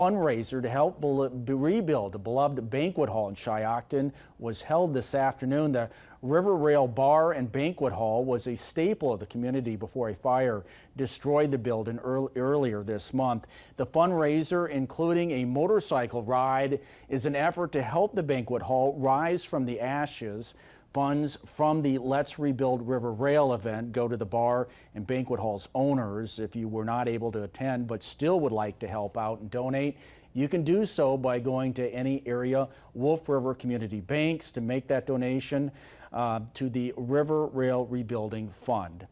Fundraiser to help rebuild a beloved banquet hall in Shiocton was held this afternoon. The River Rail Bar and Banquet Hall was a staple of the community before a fire destroyed the building earlier this month. The fundraiser, including a motorcycle ride, is an effort to help the banquet hall rise from the ashes. Funds from the Let's Rebuild River Rail event go to the bar and banquet hall's owners. If you were not able to attend but still would like to help out and donate, you can do so by going to any area Wolf River community banks to make that donation to the River Rail Rebuilding Fund.